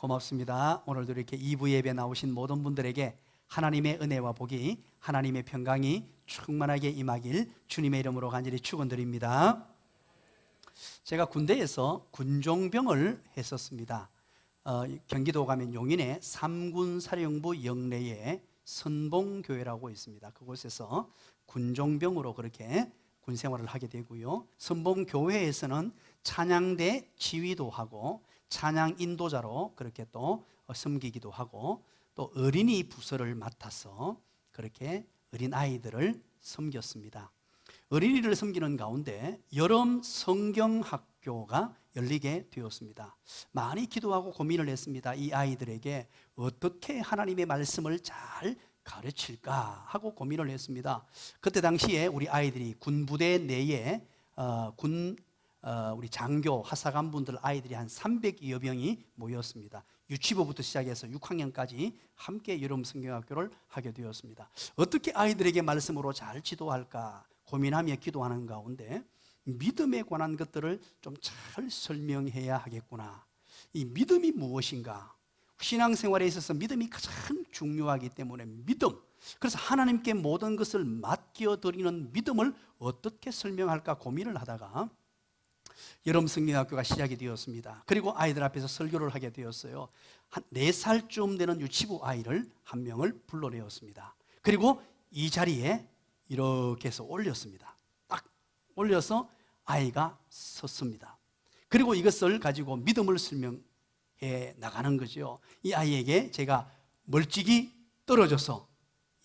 고맙습니다. 오늘도 이렇게 2부 예배 나오신 모든 분들에게 하나님의 은혜와 복이, 하나님의 평강이 충만하게 임하길 주님의 이름으로 간절히 축원드립니다. 제가 군대에서 군종병을 했었습니다. 경기도 가면 용인에 삼군사령부 영내에 선봉교회라고 있습니다. 그곳에서 군종병으로 그렇게 군생활을 하게 되고요, 선봉교회에서는 찬양대 지휘도 하고 찬양 인도자로 그렇게 또 섬기기도 하고, 또 어린이 부서를 맡아서 그렇게 어린아이들을 섬겼습니다. 어린이를 섬기는 가운데 여름 성경학교가 열리게 되었습니다. 많이 기도하고 고민을 했습니다. 이 아이들에게 어떻게 하나님의 말씀을 잘 가르칠까 하고 고민을 했습니다. 그때 당시에 우리 아이들이 군부대 내에 우리 장교, 하사관분들 아이들이 한 300여 명이 모였습니다. 유치부부터 시작해서 6학년까지 함께 여름 성경학교를 하게 되었습니다. 어떻게 아이들에게 말씀으로 잘 지도할까 고민하며 기도하는 가운데 믿음에 관한 것들을 좀 잘 설명해야 하겠구나. 이 믿음이 무엇인가? 신앙생활에 있어서 믿음이 가장 중요하기 때문에 믿음, 그래서 하나님께 모든 것을 맡겨드리는 믿음을 어떻게 설명할까 고민을 하다가 여름 성경학교가 시작이 되었습니다. 그리고 아이들 앞에서 설교를 하게 되었어요. 한 4살쯤 되는 유치부 아이를 한 명을 불러내었습니다. 그리고 이 자리에 이렇게 해서 올렸습니다. 딱 올려서 아이가 섰습니다. 그리고 이것을 가지고 믿음을 설명해 나가는 거죠. 이 아이에게 제가 멀찍이 떨어져서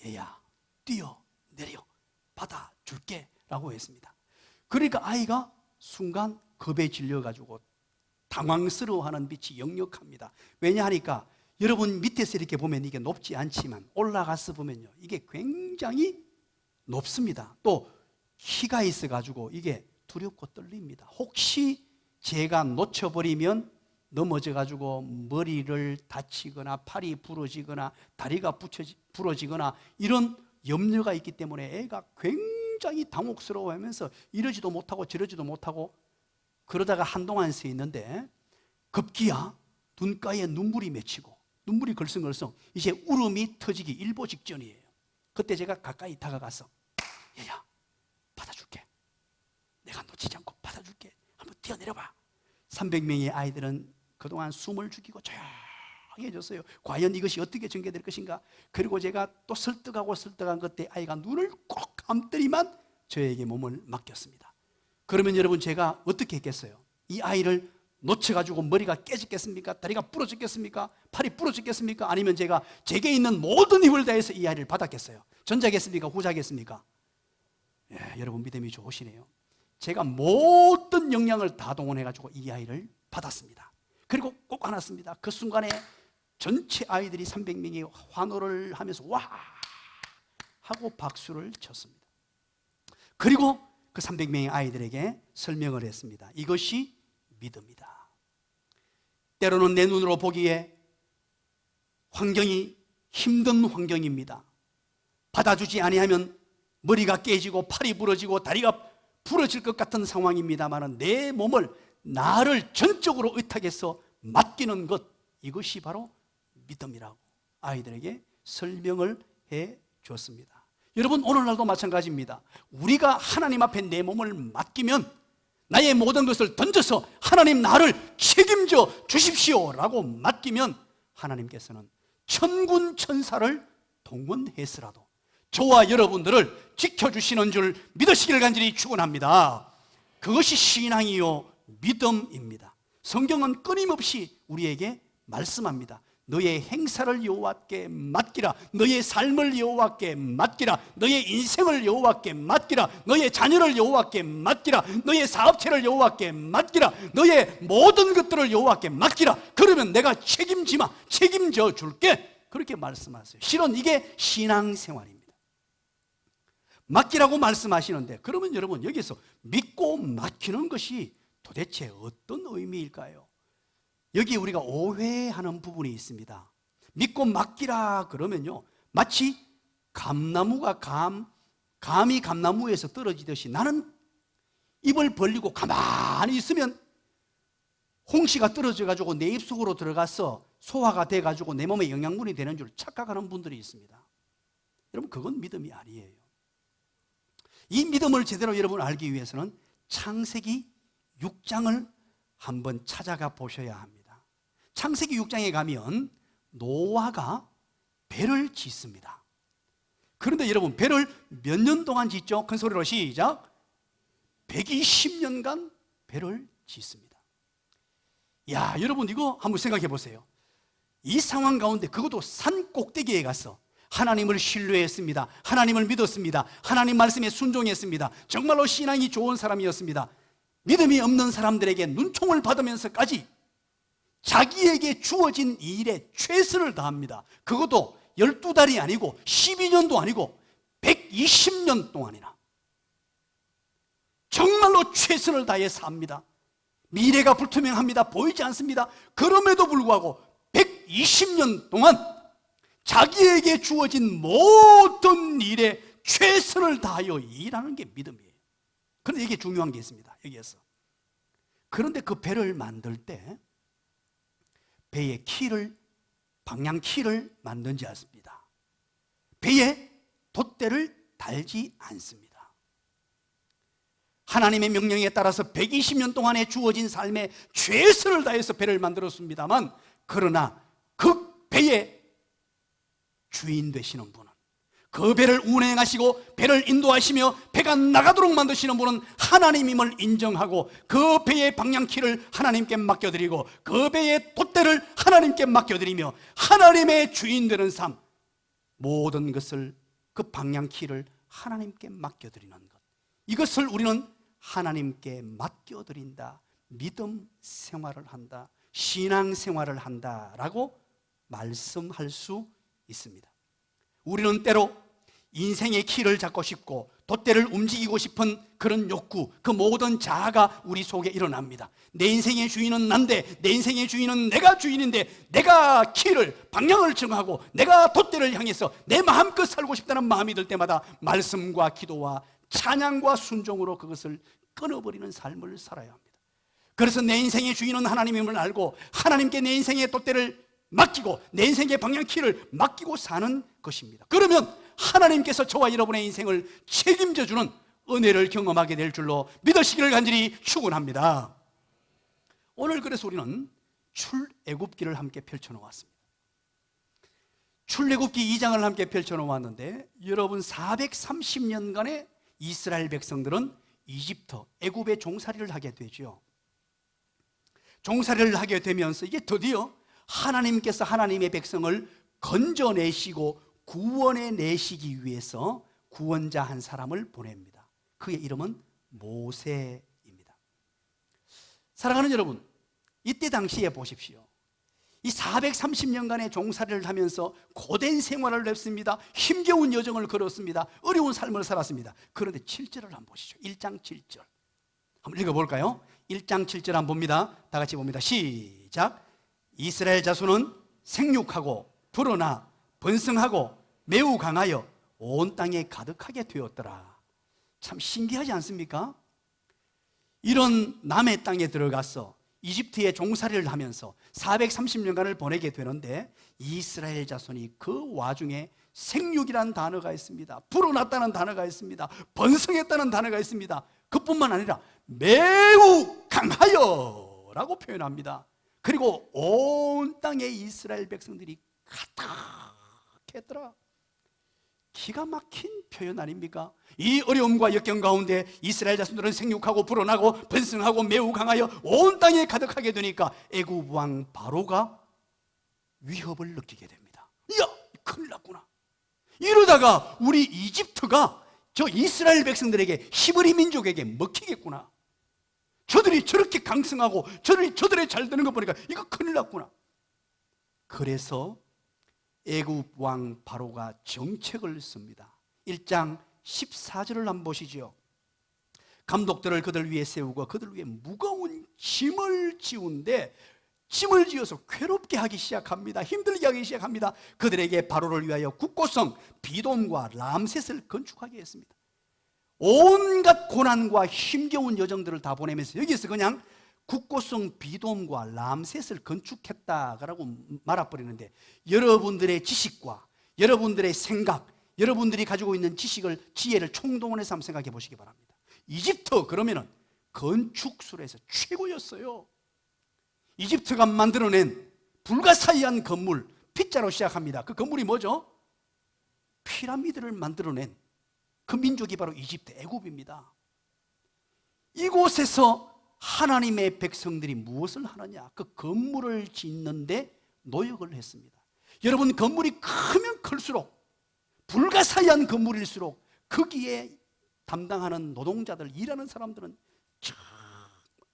얘야 뛰어 내려 받아줄게 라고 했습니다. 그러니까 아이가 순간 겁에 질려가지고 당황스러워하는 빛이 역력합니다. 왜냐하니까 여러분 밑에서 이렇게 보면 이게 높지 않지만 올라가서 보면요, 이게 굉장히 높습니다. 또 키가 있어가지고 이게 두렵고 떨립니다. 혹시 제가 놓쳐버리면 넘어져가지고 머리를 다치거나 팔이 부러지거나 다리가 부러지거나 이런 염려가 있기 때문에 애가 굉장히 당혹스러워하면서 이러지도 못하고 저러지도 못하고 그러다가 한동안 서 있는데 급기야 눈가에 눈물이 맺히고 눈물이 걸성걸성 이제 울음이 터지기 일보 직전이에요. 그때 제가 가까이 다가가서 얘야 받아줄게, 내가 놓치지 않고 받아줄게, 한번 뛰어내려봐. 300명의 아이들은 그동안 숨을 죽이고 조용해졌어요. 과연 이것이 어떻게 전개될 것인가. 그리고 제가 또 설득한 그때 아이가 눈을 꼭 감더니만 저에게 몸을 맡겼습니다. 그러면 여러분 제가 어떻게 했겠어요? 이 아이를 놓쳐가지고 머리가 깨졌겠습니까? 다리가 부러졌겠습니까? 팔이 부러졌겠습니까? 아니면 제가 제게 있는 모든 힘을 다해서 이 아이를 받았겠어요? 전자겠습니까? 후자겠습니까? 예, 여러분 믿음이 좋으시네요. 제가 모든 역량을 다 동원해가지고 이 아이를 받았습니다. 그리고 꼭 안았습니다. 그 순간에 전체 아이들이 300명이 환호를 하면서 와 하고 박수를 쳤습니다. 그리고 그 300명의 아이들에게 설명을 했습니다. 이것이 믿음이다. 때로는 내 눈으로 보기에 환경이 힘든 환경입니다. 받아주지 아니하면 머리가 깨지고 팔이 부러지고 다리가 부러질 것 같은 상황입니다만 내 몸을 나를 전적으로 의탁해서 맡기는 것, 이것이 바로 믿음이라고 아이들에게 설명을 해 줬습니다. 여러분 오늘날도 마찬가지입니다. 우리가 하나님 앞에 내 몸을 맡기면 나의 모든 것을 던져서 하나님 나를 책임져 주십시오 라고 맡기면 하나님께서는 천군 천사를 동원해서라도 저와 여러분들을 지켜주시는 줄 믿으시길 간절히 축원합니다. 그것이 신앙이요 믿음입니다. 성경은 끊임없이 우리에게 말씀합니다. 너의 행사를 여호와께 맡기라. 너의 삶을 여호와께 맡기라. 너의 인생을 여호와께 맡기라. 너의 자녀를 여호와께 맡기라. 너의 사업체를 여호와께 맡기라. 너의 모든 것들을 여호와께 맡기라. 그러면 내가 책임져 줄게. 그렇게 말씀하세요. 실은 이게 신앙생활입니다. 맡기라고 말씀하시는데 그러면 여러분 여기서 믿고 맡기는 것이 도대체 어떤 의미일까요? 여기 우리가 오해하는 부분이 있습니다. 믿고 맡기라 그러면요, 마치 감나무가 감이 감나무에서 떨어지듯이 나는 입을 벌리고 가만히 있으면 홍시가 떨어져 가지고 내 입속으로 들어가서 소화가 돼가지고 내 몸에 영양분이 되는 줄 착각하는 분들이 있습니다. 여러분, 그건 믿음이 아니에요. 이 믿음을 제대로 여러분 알기 위해서는 창세기 6장을 한번 찾아가 보셔야 합니다. 창세기 6장에 가면 노아가 배를 짓습니다. 그런데 여러분, 배를 몇 년 동안 짓죠? 큰 소리로 시작. 120년간 배를 짓습니다. 야, 여러분, 이거 한번 생각해 보세요. 이 상황 가운데, 그것도 산 꼭대기에 가서 하나님을 신뢰했습니다. 하나님을 믿었습니다. 하나님 말씀에 순종했습니다. 정말로 신앙이 좋은 사람이었습니다. 믿음이 없는 사람들에게 눈총을 받으면서까지 자기에게 주어진 일에 최선을 다합니다. 그것도 12달이 아니고 12년도 아니고 120년 동안이나 정말로 최선을 다해 삽니다. 미래가 불투명합니다. 보이지 않습니다. 그럼에도 불구하고 120년 동안 자기에게 주어진 모든 일에 최선을 다하여 일하는 게 믿음이에요. 그런데 이게 중요한 게 있습니다. 여기에서. 그런데 그 배를 만들 때 배의 키를, 방향 키를 만든지 않습니다. 배에 돛대를 달지 않습니다. 하나님의 명령에 따라서 120년 동안에 주어진 삶에 최선을 다해서 배를 만들었습니다만, 그러나 그 배의 주인 되시는 분은, 그 배를 운행하시고 배를 인도하시며 배가 나가도록 만드시는 분은 하나님임을 인정하고 그 배의 방향키를 하나님께 맡겨드리고 그 배의 돛대를 하나님께 맡겨드리며 하나님의 주인 되는 삶, 모든 것을, 그 방향키를 하나님께 맡겨드리는 것, 이것을 우리는 하나님께 맡겨드린다, 믿음 생활을 한다, 신앙 생활을 한다라고 말씀할 수 있습니다. 우리는 때로 인생의 키를 잡고 싶고 돛대를 움직이고 싶은 그런 욕구, 그 모든 자아가 우리 속에 일어납니다. 내 인생의 주인은 난데, 내 인생의 주인은 내가 주인인데, 내가 키를, 방향을 정하고 내가 돛대를 향해서 내 마음껏 살고 싶다는 마음이 들 때마다 말씀과 기도와 찬양과 순종으로 그것을 끊어버리는 삶을 살아야 합니다. 그래서 내 인생의 주인은 하나님임을 알고 하나님께 내 인생의 돛대를 맡기고 내 인생의 방향키를 맡기고 사는 것입니다. 그러면 하나님께서 저와 여러분의 인생을 책임져주는 은혜를 경험하게 될 줄로 믿으시기를 간절히 축원합니다. 오늘 그래서 우리는 출애굽기를 함께 펼쳐놓았습니다. 출애굽기 2장을 함께 펼쳐놓았는데, 여러분 430년간의 이스라엘 백성들은 이집트, 애굽의 종살이를 하게 되죠. 종살이를 하게 되면서 이게 드디어 하나님께서 하나님의 백성을 건져내시고 구원해 내시기 위해서 구원자 한 사람을 보냅니다. 그의 이름은 모세입니다. 사랑하는 여러분, 이때 당시에 보십시오. 이 430년간의 종살이를 하면서 고된 생활을 했습니다. 힘겨운 여정을 걸었습니다. 어려운 삶을 살았습니다. 그런데 7절을 한번 보시죠. 1장 7절 한번 읽어볼까요? 1장 7절 한번 봅니다. 다 같이 봅니다. 시작. 이스라엘 자손은 생육하고 불어나 번성하고 매우 강하여 온 땅에 가득하게 되었더라. 참 신기하지 않습니까? 이런 남의 땅에 들어가서 이집트의 종살이를 하면서 430년간을 보내게 되는데, 이스라엘 자손이 그 와중에 생육이라는 단어가 있습니다. 불어났다는 단어가 있습니다. 번성했다는 단어가 있습니다. 그뿐만 아니라 매우 강하여 라고 표현합니다. 그리고 온 땅에 이스라엘 백성들이 가득했더라. 기가 막힌 표현 아닙니까? 이 어려움과 역경 가운데 이스라엘 자손들은 생육하고 불어나고 번성하고 매우 강하여 온 땅에 가득하게 되니까 애굽 왕 바로가 위협을 느끼게 됩니다. 야, 큰일 났구나. 이러다가 우리 이집트가 저 이스라엘 백성들에게, 히브리 민족에게 먹히겠구나. 저들이 저렇게 강성하고 저들의 잘 되는 거 보니까 이거 큰일 났구나. 그래서 애굽 왕 바로가 정책을 씁니다. 1장 14절을 한번 보시죠. 감독들을 그들 위에 세우고 그들 위에 무거운 짐을 지운데, 짐을 지어서 괴롭게 하기 시작합니다. 힘들게 하기 시작합니다. 그들에게 바로를 위하여 국고성 비돔과 람셋을 건축하게 했습니다. 온갖 고난과 힘겨운 여정들을 다 보내면서 여기서 그냥 국고성 비돔과 람셋을 건축했다라고 말아버리는데, 여러분들의 지식과 여러분들의 생각, 여러분들이 가지고 있는 지식을, 지혜를 총동원해서 한번 생각해 보시기 바랍니다. 이집트 그러면은 건축술에서 최고였어요. 이집트가 만들어낸 불가사의한 건물, 피자로 시작합니다. 그 건물이 뭐죠? 피라미드를 만들어낸 그 민족이 바로 이집트, 애굽입니다. 이곳에서 하나님의 백성들이 무엇을 하느냐? 그 건물을 짓는데 노력을 했습니다. 여러분, 건물이 크면 클수록, 불가사의한 건물일수록 거기에 담당하는 노동자들, 일하는 사람들은 참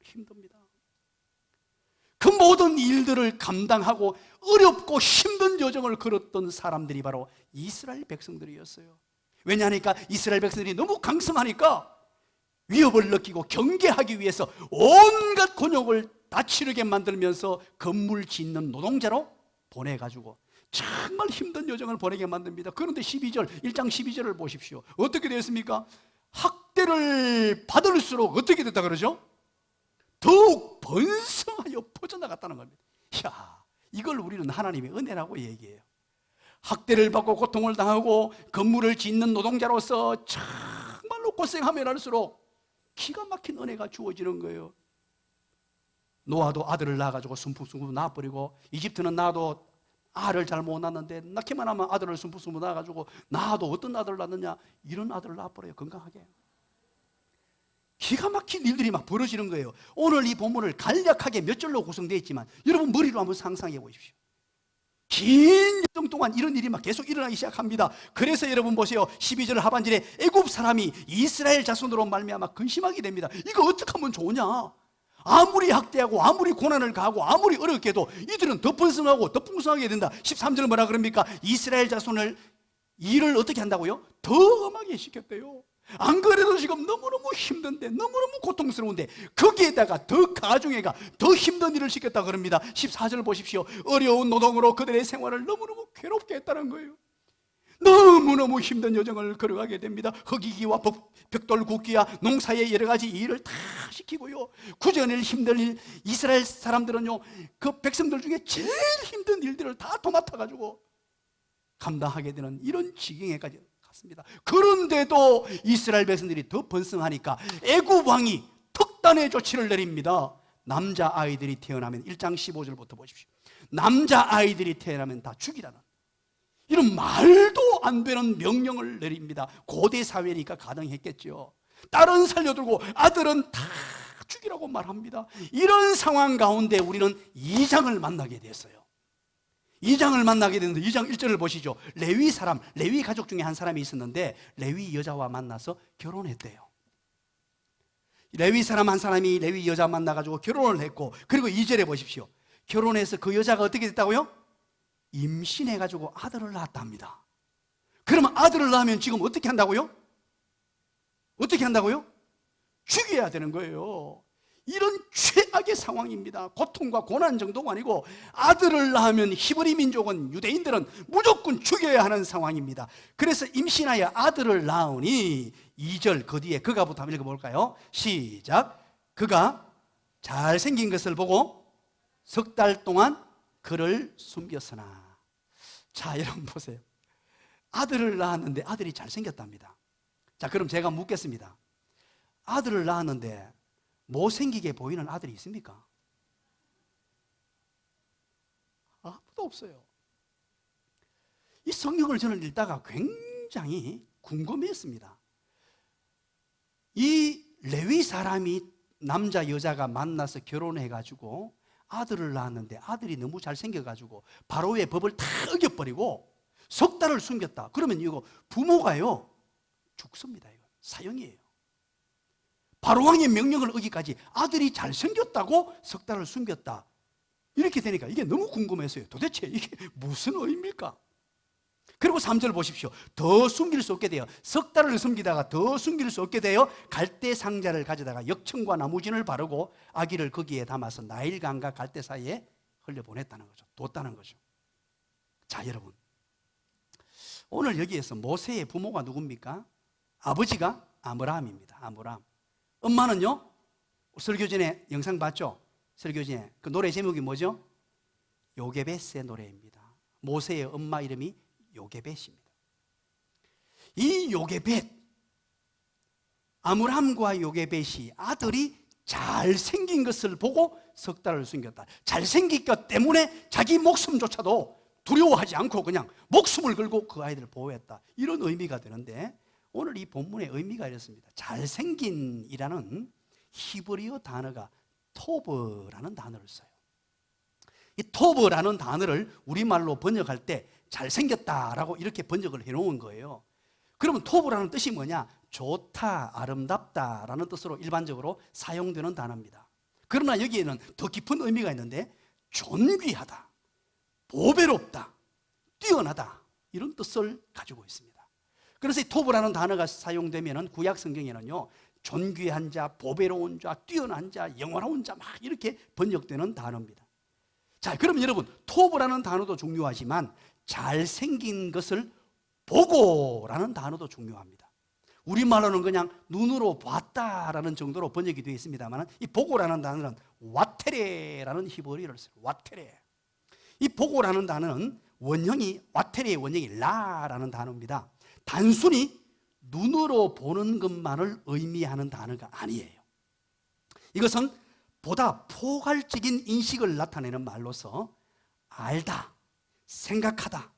힘듭니다. 그 모든 일들을 감당하고 어렵고 힘든 여정을 걸었던 사람들이 바로 이스라엘 백성들이었어요. 왜냐하니까 이스라엘 백성들이 너무 강성하니까 위협을 느끼고 경계하기 위해서 온갖 곤욕을 다 치르게 만들면서 건물 짓는 노동자로 보내가지고 정말 힘든 여정을 보내게 만듭니다. 그런데 1장 12절을 보십시오. 어떻게 되었습니까? 학대를 받을수록 어떻게 됐다 그러죠? 더욱 번성하여 퍼져나갔다는 겁니다. 이야, 이걸 우리는 하나님의 은혜라고 얘기해요. 학대를 받고 고통을 당하고 건물을 짓는 노동자로서 정말로 고생하면 할수록 기가 막힌 은혜가 주어지는 거예요. 노아도 아들을 낳아가지고 숨풍숨풍 낳아버리고, 이집트는 나도 알을 잘 못 낳는데 낳기만 하면 아들을 숨풍숨풍 낳아가지고, 나도 어떤 아들을 낳느냐, 이런 아들을 낳아버려요. 건강하게. 기가 막힌 일들이 막 벌어지는 거예요. 오늘 이 본문을 간략하게 몇 절로 구성되어 있지만 여러분 머리로 한번 상상해 보십시오. 긴 여정 동안 이런 일이 막 계속 일어나기 시작합니다. 그래서 여러분 보세요. 12절 하반절에 애굽 사람이 이스라엘 자손으로 말미암아 근심하게 됩니다. 이거 어떻게 하면 좋으냐? 아무리 학대하고 아무리 고난을 가하고 아무리 어렵게 해도 이들은 더 번성하고 더 풍성하게 된다. 13절 뭐라 그럽니까? 이스라엘 자손을 일을 어떻게 한다고요? 더 험하게 시켰대요. 안 그래도 지금 너무너무 힘든데, 너무너무 고통스러운데 거기에다가 더 가중해가 더 힘든 일을 시켰다 그럽니다. 14절 보십시오. 어려운 노동으로 그들의 생활을 너무너무 괴롭게 했다는 거예요. 너무너무 힘든 여정을 걸어가게 됩니다. 흙이기와 벽돌 굽기와 농사의 여러 가지 일을 다 시키고요. 구전일 힘든 일, 이스라엘 사람들은요, 그 백성들 중에 제일 힘든 일들을 다 도맡아가지고 감당하게 되는 이런 지경에까지 갔습니다. 그런데도 이스라엘 백성들이 더 번성하니까 애굽 왕이 특단의 조치를 내립니다. 남자아이들이 태어나면, 1장 15절부터 보십시오. 남자아이들이 태어나면 다 죽이라는 이런 말도 안 되는 명령을 내립니다. 고대 사회니까 가능했겠죠. 딸은 살려두고 아들은 다 죽이라고 말합니다. 이런 상황 가운데 우리는 2장을 만나게 됐어요. 2장을 만나게 되는데 2장 1절을 보시죠. 레위 가족 중에 한 사람이 있었는데 레위 여자와 만나서 결혼했대요. 레위 사람 한 사람이 레위 여자 만나가지고 결혼을 했고, 그리고 2절에 보십시오. 결혼해서 그 여자가 어떻게 됐다고요? 임신해가지고 아들을 낳았답니다. 그러면 아들을 낳으면 지금 어떻게 한다고요? 어떻게 한다고요? 죽여야 되는 거예요. 이런 최악의 상황입니다. 고통과 고난 정도가 아니고 아들을 낳으면 히브리 민족은, 유대인들은 무조건 죽여야 하는 상황입니다. 그래서 임신하여 아들을 낳으니 2절 그 뒤에 그가부터 한번 읽어볼까요? 시작. 그가 잘생긴 것을 보고 석 달 동안 그를 숨겼으나. 자, 여러분 보세요. 아들을 낳았는데 아들이 잘생겼답니다. 자, 그럼 제가 묻겠습니다. 아들을 낳았는데 못생기게 보이는 아들이 있습니까? 아무도 없어요. 이 성경을 저는 읽다가 굉장히 궁금했습니다. 이 레위 사람이 남자 여자가 만나서 결혼해가지고 아들을 낳았는데 아들이 너무 잘생겨가지고 바로의 법을 다 어겨버리고 석 달을 숨겼다. 그러면 이거 부모가요 죽습니다. 이거 사형이에요. 바로왕의 명령을 어기까지 아들이 잘생겼다고 석 달을 숨겼다. 이렇게 되니까 이게 너무 궁금해서요. 도대체 이게 무슨 의미입니까? 그리고 3절 보십시오. 더 숨길 수 없게 돼요. 석 달을 숨기다가 더 숨길 수 없게 돼요. 갈대 상자를 가져다가 역청과 나무진을 바르고 아기를 거기에 담아서 나일강과 갈대 사이에 흘려보냈다는 거죠. 뒀다는 거죠. 자, 여러분, 오늘 여기에서 모세의 부모가 누굽니까? 아버지가 아므람입니다. 아므람. 엄마는요? 설교 전에 영상 봤죠? 설교 전에 그 노래 제목이 뭐죠? 요게벳의 노래입니다. 모세의 엄마 이름이 요게벳입니다. 이 요게벳, 아므람과 요게벳이 아들이 잘생긴 것을 보고 석 달을 숨겼다. 잘생긴 것 때문에 자기 목숨조차도 두려워하지 않고 그냥 목숨을 걸고 그 아이들을 보호했다. 이런 의미가 되는데, 오늘 이 본문의 의미가 이렇습니다. 잘생긴이라는 히브리어 단어가 토브라는 단어를 써요. 이 토브라는 단어를 우리말로 번역할 때 잘생겼다라고 이렇게 번역을 해놓은 거예요. 그러면 토브라는 뜻이 뭐냐? 좋다, 아름답다라는 뜻으로 일반적으로 사용되는 단어입니다. 그러나 여기에는 더 깊은 의미가 있는데, 존귀하다, 보배롭다, 뛰어나다, 이런 뜻을 가지고 있습니다. 그래서 이 토브라는 단어가 사용되면 구약 성경에는요, 존귀한 자, 보배로운 자, 뛰어난 자, 영원한 자, 막 이렇게 번역되는 단어입니다. 자, 그럼 여러분, 토브라는 단어도 중요하지만 잘생긴 것을 보고라는 단어도 중요합니다. 우리말로는 그냥 눈으로 봤다라는 정도로 번역이 되어 있습니다만, 이 보고라는 단어는 와테레라는 히브리어를 써요. 와테레. 이 보고라는 단어는 와테레의 원형이 라라는 단어입니다. 단순히 눈으로 보는 것만을 의미하는 단어가 아니에요. 이것은 보다 포괄적인 인식을 나타내는 말로서 알다, 생각하다,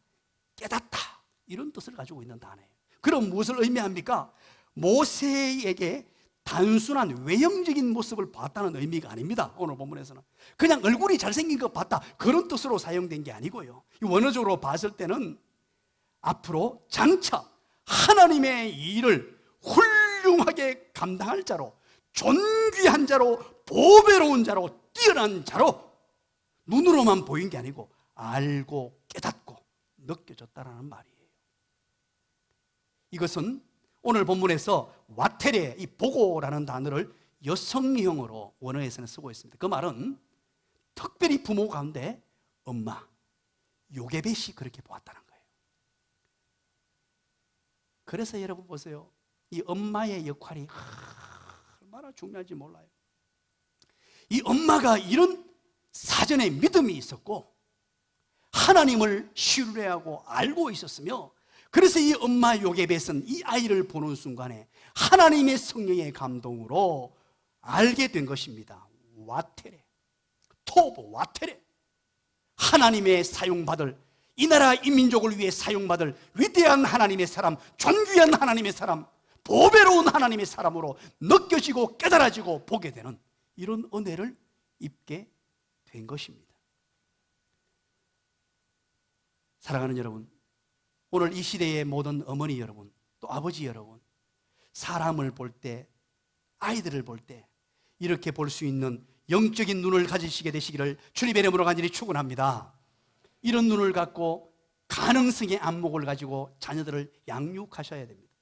깨닫다, 이런 뜻을 가지고 있는 단어예요. 그럼 무엇을 의미합니까? 모세에게 단순한 외형적인 모습을 봤다는 의미가 아닙니다. 오늘 본문에서는 그냥 얼굴이 잘생긴 거 봤다, 그런 뜻으로 사용된 게 아니고요, 원어적으로 봤을 때는 앞으로 장차 하나님의 일을 훌륭하게 감당할 자로, 존귀한 자로, 보배로운 자로, 뛰어난 자로 눈으로만 보인 게 아니고 알고 깨닫고 느껴졌다라는 말이에요. 이것은 오늘 본문에서 와테레, 이 보고라는 단어를 여성형으로 원어에서는 쓰고 있습니다. 그 말은 특별히 부모 가운데 엄마 요게벳이 그렇게 보았다는 거예요. 그래서 여러분 보세요, 이 엄마의 역할이 얼마나 중요한지 몰라요. 이 엄마가 이런 사전에 믿음이 있었고 하나님을 신뢰하고 알고 있었으며, 그래서 이 엄마 요게벳은 이 아이를 보는 순간에 하나님의 성령의 감동으로 알게 된 것입니다. 와테레, 토브 와테레, 하나님의 사용받을, 이 나라 이 민족을 위해 사용받을 위대한 하나님의 사람, 존귀한 하나님의 사람, 보배로운 하나님의 사람으로 느껴지고 깨달아지고 보게 되는 이런 은혜를 입게 된 것입니다. 사랑하는 여러분, 오늘 이 시대의 모든 어머니 여러분, 또 아버지 여러분, 사람을 볼 때, 아이들을 볼 때 이렇게 볼 수 있는 영적인 눈을 가지시게 되시기를 주님의 이름으로 간절히 축원합니다. 이런 눈을 갖고 가능성의 안목을 가지고 자녀들을 양육하셔야 됩니다.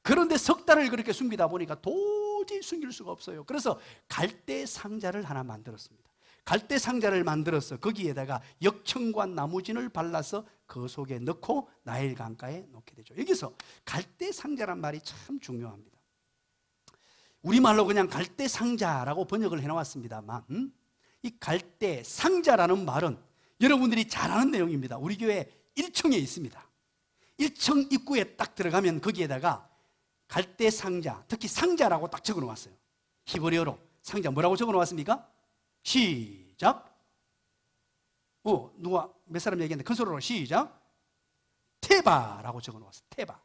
그런데 석 달을 그렇게 숨기다 보니까 도저히 숨길 수가 없어요. 그래서 갈대 상자를 하나 만들었습니다. 갈대 상자를 만들어서 거기에다가 역청과 나무진을 발라서 그 속에 넣고 나일 강가에 놓게 되죠. 여기서 갈대 상자란 말이 참 중요합니다. 우리말로 그냥 갈대 상자라고 번역을 해놓았습니다만, 이 갈대 상자라는 말은 여러분들이 잘 아는 내용입니다. 우리 교회 1층에 있습니다. 1층 입구에 딱 들어가면 거기에다가 갈대 상자, 특히 상자라고 딱 적어 놓았어요. 히브리어로 상자 뭐라고 적어 놓았습니까? 시작. 누가 몇 사람 얘기했는데 큰 소리로 시작. 테바라고 적어 놓았어요. 테바.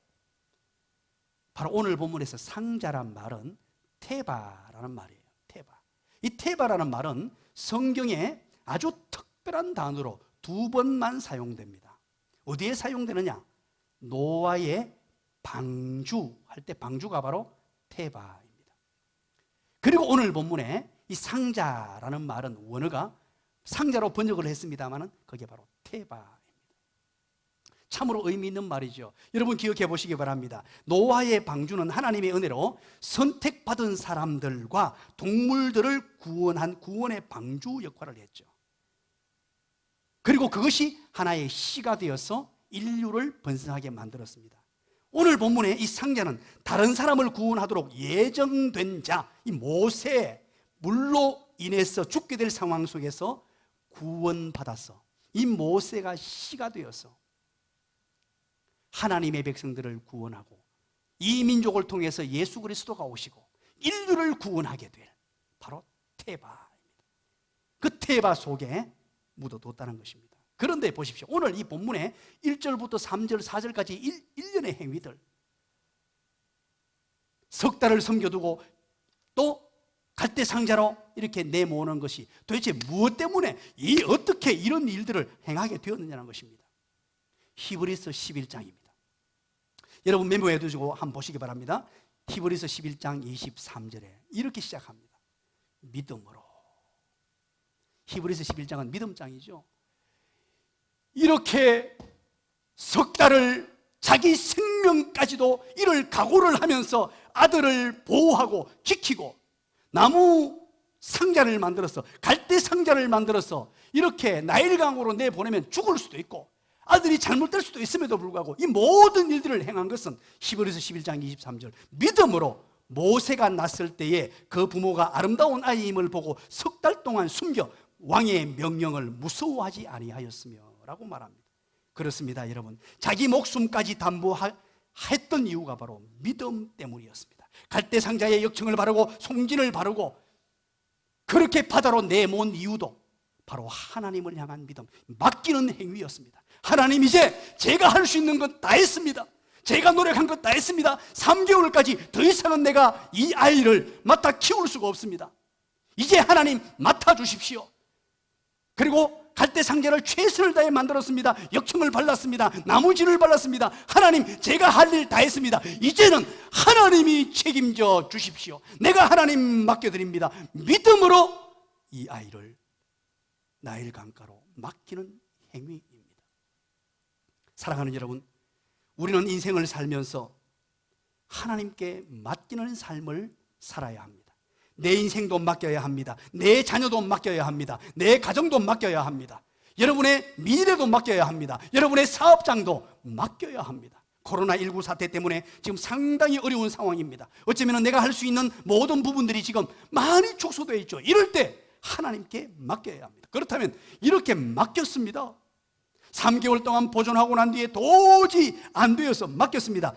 바로 오늘 본문에서 상자란 말은 테바라는 말이에요. 테바. 이 테바라는 말은 성경에 아주 특별한 단어로 2번만 사용됩니다. 어디에 사용되느냐? 노아의 방주할 때 방주가 바로 테바입니다. 그리고 오늘 본문에 이 상자라는 말은 원어가 상자로 번역을 했습니다만 그게 바로 테바입니다. 참으로 의미 있는 말이죠. 여러분 기억해 보시기 바랍니다. 노아의 방주는 하나님의 은혜로 선택받은 사람들과 동물들을 구원한 구원의 방주 역할을 했죠. 그리고 그것이 하나의 씨가 되어서 인류를 번성하게 만들었습니다. 오늘 본문의 이 상자는 다른 사람을 구원하도록 예정된 자, 이 모세, 물로 인해서 죽게 될 상황 속에서 구원받았어. 이 모세가 씨가 되어서 하나님의 백성들을 구원하고 이 민족을 통해서 예수 그리스도가 오시고 인류를 구원하게 될 바로 테바입니다. 그 테바 속에 묻어뒀다는 것입니다. 그런데 보십시오. 오늘 이 본문에 1절부터 3절, 4절까지 1년의 행위들, 석 달을 섬겨두고 또 갈대 상자로 이렇게 내모으는 것이 도대체 무엇 때문에 어떻게 이런 일들을 행하게 되었느냐는 것입니다. 히브리서 11장입니다. 여러분 메모해 두시고 한번 보시기 바랍니다. 히브리서 11장 23절에 이렇게 시작합니다. 믿음으로. 히브리서 11장은 믿음장이죠. 이렇게 석 달을 자기 생명까지도 이를 각오를 하면서 아들을 보호하고 지키고 나무 상자를 만들어서 갈대 상자를 만들어서 이렇게 나일강으로 내보내면 죽을 수도 있고 아들이 잘못될 수도 있음에도 불구하고 이 모든 일들을 행한 것은 히브리서 11장 23절 믿음으로 모세가 났을 때에 그 부모가 아름다운 아이임을 보고 석 달 동안 숨겨 왕의 명령을 무서워하지 아니하였으며 라고 말합니다. 그렇습니다, 여러분. 자기 목숨까지 담보했던 이유가 바로 믿음 때문이었습니다. 갈대 상자에 역청을 바르고 송진을 바르고 그렇게 바다로 내몬 이유도 바로 하나님을 향한 믿음, 맡기는 행위였습니다. 하나님, 이제 제가 할 수 있는 것 다 했습니다. 제가 노력한 것 다 했습니다. 3개월까지 더 이상은 내가 이 아이를 맡아 키울 수가 없습니다. 이제 하나님 맡아주십시오. 그리고 갈대 상자를 최선을 다해 만들었습니다. 역청을 발랐습니다. 나무진을 발랐습니다. 하나님, 제가 할 일 다 했습니다. 이제는 하나님이 책임져 주십시오. 내가 하나님 맡겨드립니다. 믿음으로 이 아이를 나일 강가로 맡기는 행위입니다. 사랑하는 여러분, 우리는 인생을 살면서 하나님께 맡기는 삶을 살아야 합니다. 내 인생도 맡겨야 합니다. 내 자녀도 맡겨야 합니다. 내 가정도 맡겨야 합니다. 여러분의 미래도 맡겨야 합니다. 여러분의 사업장도 맡겨야 합니다. 코로나19 사태 때문에 지금 상당히 어려운 상황입니다. 어쩌면 내가 할 수 있는 모든 부분들이 지금 많이 축소되어 있죠. 이럴 때 하나님께 맡겨야 합니다. 그렇다면 이렇게 맡겼습니다. 3개월 동안 보존하고 난 뒤에 도저히 안 되어서 맡겼습니다.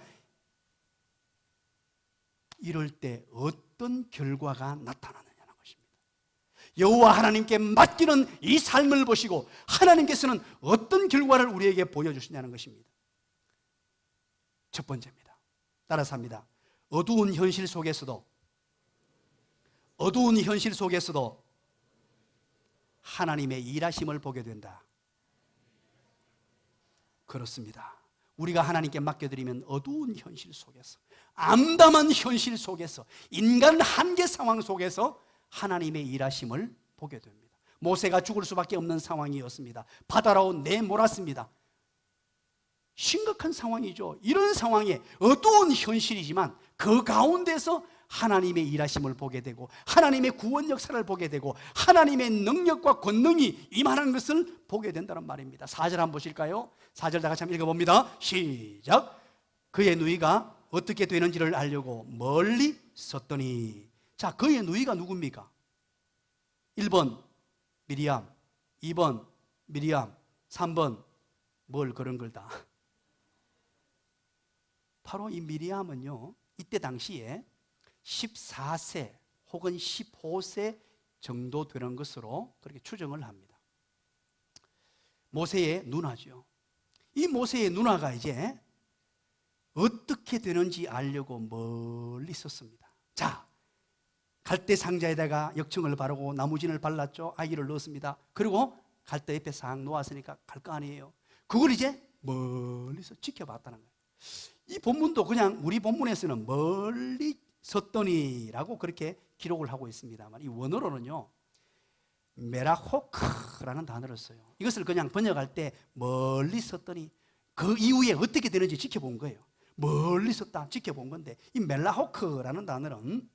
이럴 때 어떤 결과가 나타나느냐는 것입니다. 여호와 하나님께 맡기는 이 삶을 보시고 하나님께서는 어떤 결과를 우리에게 보여주시냐는 것입니다. 첫 번째입니다. 따라서 합니다. 어두운 현실 속에서도 하나님의 일하심을 보게 된다. 그렇습니다. 우리가 하나님께 맡겨드리면 어두운 현실 속에서, 암담한 현실 속에서, 인간 한계 상황 속에서 하나님의 일하심을 보게 됩니다. 모세가 죽을 수밖에 없는 상황이었습니다. 바다로 내몰았습니다. 심각한 상황이죠. 이런 상황에 어두운 현실이지만 그 가운데서 하나님의 일하심을 보게 되고 하나님의 구원 역사를 보게 되고 하나님의 능력과 권능이 임하는 것을 보게 된다는 말입니다. 4절 한번 보실까요? 4절 다 같이 한번 읽어봅니다. 시작. 그의 누이가 어떻게 되는지를 알려고 멀리 섰더니. 자, 그의 누이가 누굽니까? 1번 미리암, 2번 미리암, 3번 뭘 그런 걸 다. 바로 이 미리암은요, 이때 당시에 14세 혹은 15세 정도 되는 것으로 그렇게 추정을 합니다. 모세의 누나죠. 이 모세의 누나가 이제 어떻게 되는지 알려고 멀리 섰습니다. 자, 갈대 상자에다가 역청을 바르고 나무진을 발랐죠. 아기를 넣었습니다. 그리고 갈대 옆에 싹 놓았으니까 갈 거 아니에요. 그걸 이제 멀리서 지켜봤다는 거예요. 이 본문도 그냥 우리 본문에서는 멀리 섰더니라고 그렇게 기록을 하고 있습니다만 이 원어로는요, 메라호크라는 단어를 써요. 이것을 그냥 번역할 때 멀리 섰더니 그 이후에 어떻게 되는지 지켜본 거예요. 멀리 섰다 지켜본 건데, 이 멜라호크라는 단어는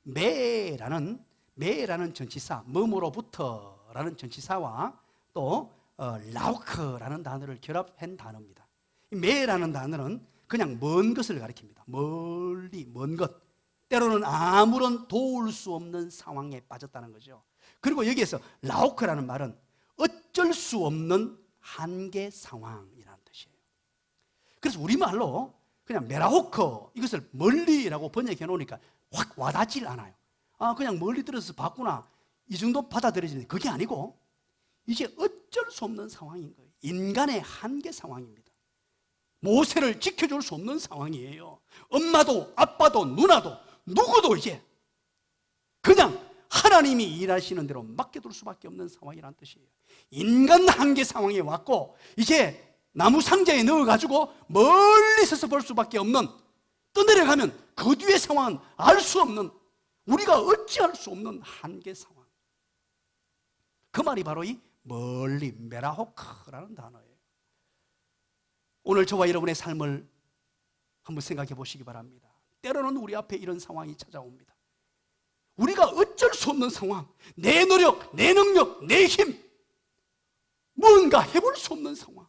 메라는 전치사, 뭐뭐로부터라는 전치사와 또 라우크라는 단어를 결합한 단어입니다. 이 메라는 단어는 그냥 먼 것을 가리킵니다. 멀리, 먼 것. 때로는 아무런 도울 수 없는 상황에 빠졌다는 거죠. 그리고 여기에서 라오크라는 말은 어쩔 수 없는 한계 상황이라는 뜻이에요. 그래서 우리말로 그냥 메라호크, 이것을 멀리라고 번역해 놓으니까 확 와닿질 않아요. 그냥 멀리 들어서 봤구나, 이 정도 받아들여지는데, 그게 아니고 이제 어쩔 수 없는 상황인 거예요. 인간의 한계 상황입니다. 모세를 지켜줄 수 없는 상황이에요. 엄마도 아빠도 누나도 누구도 이제 그냥 하나님이 일하시는 대로 맡겨둘 수밖에 없는 상황이라는 뜻이에요. 인간 한계 상황에 왔고, 이제 나무 상자에 넣어가지고 멀리 서서 볼 수밖에 없는, 떠내려가면 그 뒤의 상황은 알 수 없는, 우리가 어찌할 수 없는 한계 상황. 그 말이 바로 이 멀리, 메라호크라는 단어예요. 오늘 저와 여러분의 삶을 한번 생각해 보시기 바랍니다. 때로는 우리 앞에 이런 상황이 찾아옵니다. 우리가 어쩔 수 없는 상황, 내 노력, 내 능력, 내 힘, 뭔가 해볼 수 없는 상황.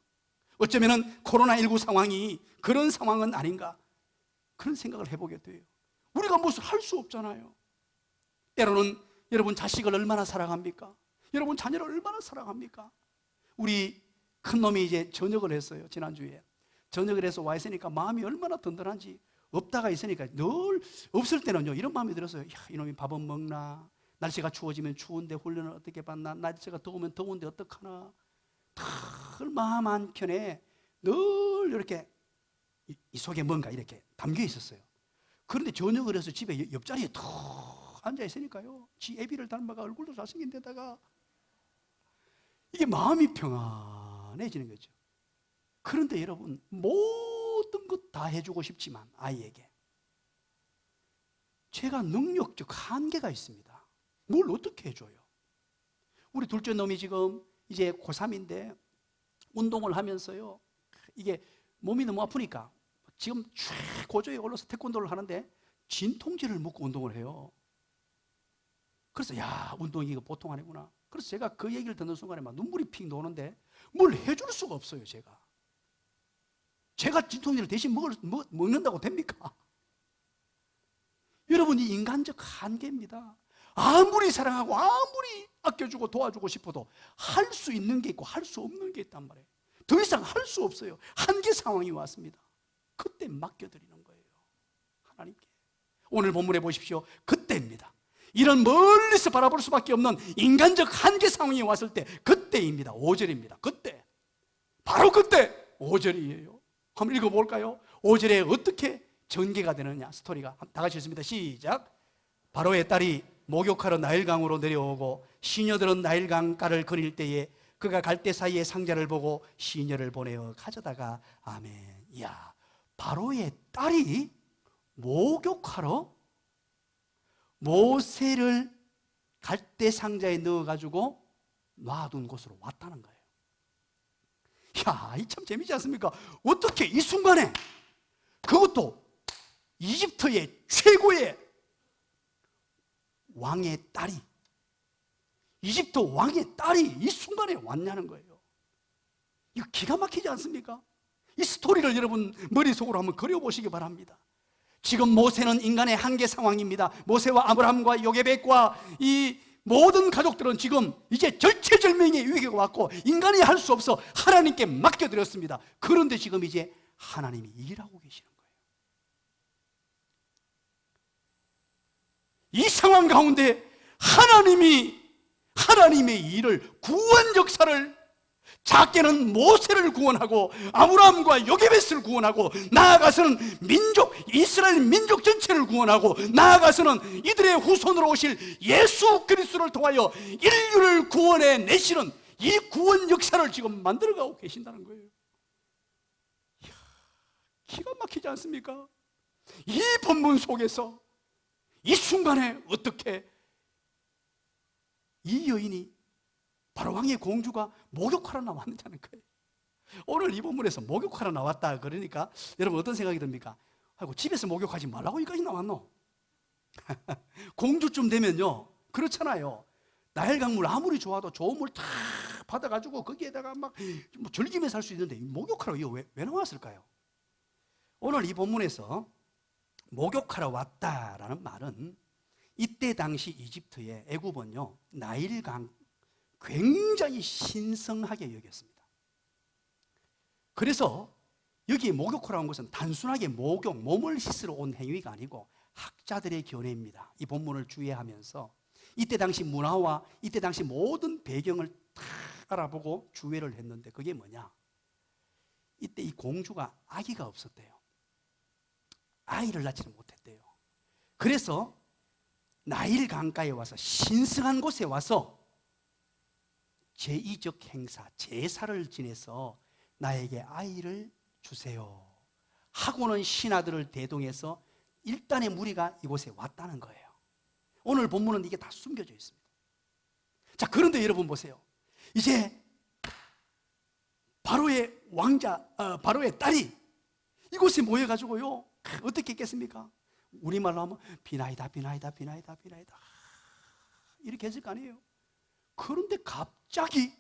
어쩌면 코로나19 상황이 그런 상황은 아닌가, 그런 생각을 해보게 돼요. 우리가 무슨 할 수 없잖아요. 때로는 여러분 자식을 얼마나 사랑합니까? 여러분 자녀를 얼마나 사랑합니까? 우리 큰놈이 이제 전역을 했어요. 지난주에 전역을 해서 와 있으니까 마음이 얼마나 든든한지. 없다가 있으니까 늘, 없을 때는요 이런 마음이 들었어요. 야, 이놈이 밥은 먹나? 날씨가 추워지면 추운데 훈련을 어떻게 받나? 날씨가 더우면 더운데 어떡하나? 늘 마음 한켠에 늘 이렇게 이 속에 뭔가 이렇게 담겨 있었어요. 그런데 저녁을 해서 집에 옆자리에 툭 앉아 있으니까요, 지 애비를 닮아가 얼굴도 잘생긴 데다가 이게 마음이 평안해지는 거죠. 그런데 여러분, 모든 것 다 해주고 싶지만 아이에게 제가 능력적 한계가 있습니다. 뭘 어떻게 해줘요? 우리 둘째 놈이 지금 이제 고3인데 운동을 하면서요, 이게 몸이 너무 아프니까 지금 최고조에 올라서 태권도를 하는데 진통제를 먹고 운동을 해요. 그래서 야, 운동이 이거 보통 아니구나. 그래서 제가 그 얘기를 듣는 순간에 막 눈물이 픽 도는데 뭘 해줄 수가 없어요. 제가 진통제를 대신 먹는다고 됩니까? 여러분, 이 인간적 한계입니다. 아무리 사랑하고 아무리 아껴주고 도와주고 싶어도 할 수 있는 게 있고 할 수 없는 게 있단 말이에요. 더 이상 할 수 없어요. 한계 상황이 왔습니다. 그때 맡겨드리는 거예요, 하나님께. 오늘 본문에 보십시오. 그때입니다. 이런 멀리서 바라볼 수밖에 없는 인간적 한계 상황이 왔을 때, 그때입니다. 5절입니다. 그때, 바로 그때 5절이에요. 한번 읽어볼까요? 5절에 어떻게 전개가 되느냐, 스토리가. 다 같이 읽습니다. 시작. 바로의 딸이 목욕하러 나일강으로 내려오고 시녀들은 나일강가를 거닐 때에 그가 갈대 사이에 상자를 보고 시녀를 보내어 가져다가. 아멘. 이야, 바로의 딸이 목욕하러 모세를 갈대 상자에 넣어가지고 놔둔 곳으로 왔다는 거예요. 야, 이 참 재미지 않습니까? 어떻게 이 순간에, 그것도 이집트의 최고의 왕의 딸이, 이집트 왕의 딸이 이 순간에 왔냐는 거예요. 이거 기가 막히지 않습니까? 이 스토리를 여러분 머릿속으로 한번 그려보시기 바랍니다. 지금 모세는 인간의 한계 상황입니다. 모세와 아브라함과 요게벳과 이 모든 가족들은 지금 이제 절체절명의 위기가 왔고 인간이 할 수 없어 하나님께 맡겨드렸습니다. 그런데 지금 이제 하나님이 일하고 계시는 거예요. 이 상황 가운데 하나님의 일을, 구원 역사를, 작게는 모세를 구원하고 아브라함과 요게벳을 구원하고 나아가서는 이스라엘 민족 전체를 구원하고 나아가서는 이들의 후손으로 오실 예수 그리스도를 통하여 인류를 구원해 내시는 이 구원 역사를 지금 만들어가고 계신다는 거예요. 이야, 기가 막히지 않습니까? 이 본문 속에서 이 순간에 어떻게 이 여인이, 바로 왕의 공주가 목욕하러 나왔느냐는 거예요. 오늘 이 본문에서 목욕하러 나왔다 그러니까 여러분 어떤 생각이 듭니까? 아이고, 집에서 목욕하지 말라고 여기까지 나왔노? 공주쯤 되면요, 그렇잖아요. 나일강물 아무리 좋아도 좋은 물 다 받아가지고 거기에다가 막 즐기면서 살 수 있는데 목욕하러 이거 왜 나왔을까요? 오늘 이 본문에서 목욕하러 왔다라는 말은 이때 당시 이집트의 애굽은요, 나일강 굉장히 신성하게 여겼습니다. 그래서 여기 목욕하러 온 것은 단순하게 목욕, 몸을 씻으러 온 행위가 아니고 학자들의 견해입니다. 이 본문을 주의하면서 이때 당시 문화와 이때 당시 모든 배경을 다 알아보고 주의를 했는데, 그게 뭐냐? 이때 이 공주가 아기가 없었대요. 아이를 낳지는 못했대요. 그래서 나일 강가에 와서, 신성한 곳에 와서 제의적 행사, 제사를 지내서 나에게 아이를 주세요 하고는 신하들을 대동해서 일단의 무리가 이곳에 왔다는 거예요. 오늘 본문은 이게 다 숨겨져 있습니다. 자, 그런데 여러분 보세요. 이제 바로의 바로의 딸이 이곳에 모여가지고요, 어떻게 했겠습니까? 우리말로 하면 비나이다 비나이다 비나이다 비나이다 이렇게 했을 거 아니에요. 그런데 갑자기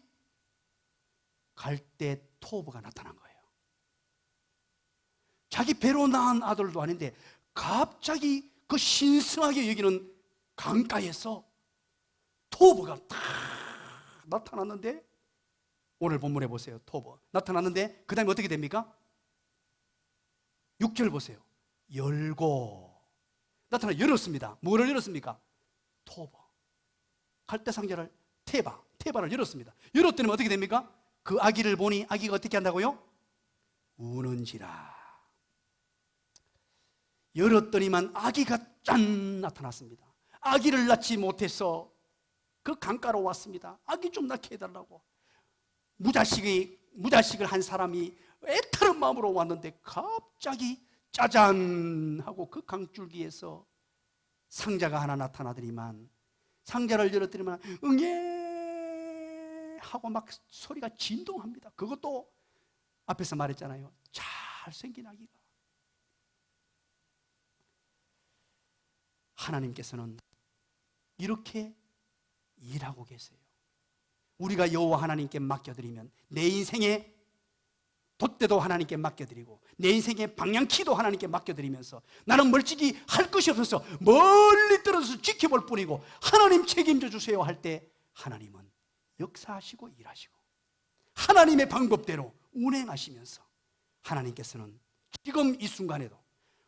갈대 토브가 나타난 거예요. 자기 배로 낳은 아들도 아닌데 갑자기 그 신성하게 여기는 강가에서 토브가 탁 나타났는데, 오늘 본문에 보세요. 토브 나타났는데 그 다음에 어떻게 됩니까? 6절 보세요. 열고 나타나 열었습니다. 뭐를 열었습니까? 토브, 갈대 상자를, 테바를 열었습니다. 열었더니 어떻게 됩니까? 그 아기를 보니 아기가 어떻게 한다고요? 우는지라. 열었더니만 아기가 짠 나타났습니다. 아기를 낳지 못해서 그 강가로 왔습니다. 아기 좀 낳게 해달라고. 무자식을 한 사람이 애타는 마음으로 왔는데 갑자기 짜잔 하고 그 강줄기에서 상자가 하나 나타나더니만, 상자를 열었더니만 응애 하고 막 소리가 진동합니다. 그것도 앞에서 말했잖아요. 잘생긴 아기가. 하나님께서는 이렇게 일하고 계세요. 우리가 여호와 하나님께 맡겨드리면 내 인생의 돛대도 하나님께 맡겨드리고 내 인생의 방향키도 하나님께 맡겨드리면서 나는 멀찍이 할 것이 없어서 멀리 떨어져서 지켜볼 뿐이고 하나님 책임져 주세요 할 때, 하나님은 역사하시고 일하시고 하나님의 방법대로 운행하시면서, 하나님께서는 지금 이 순간에도,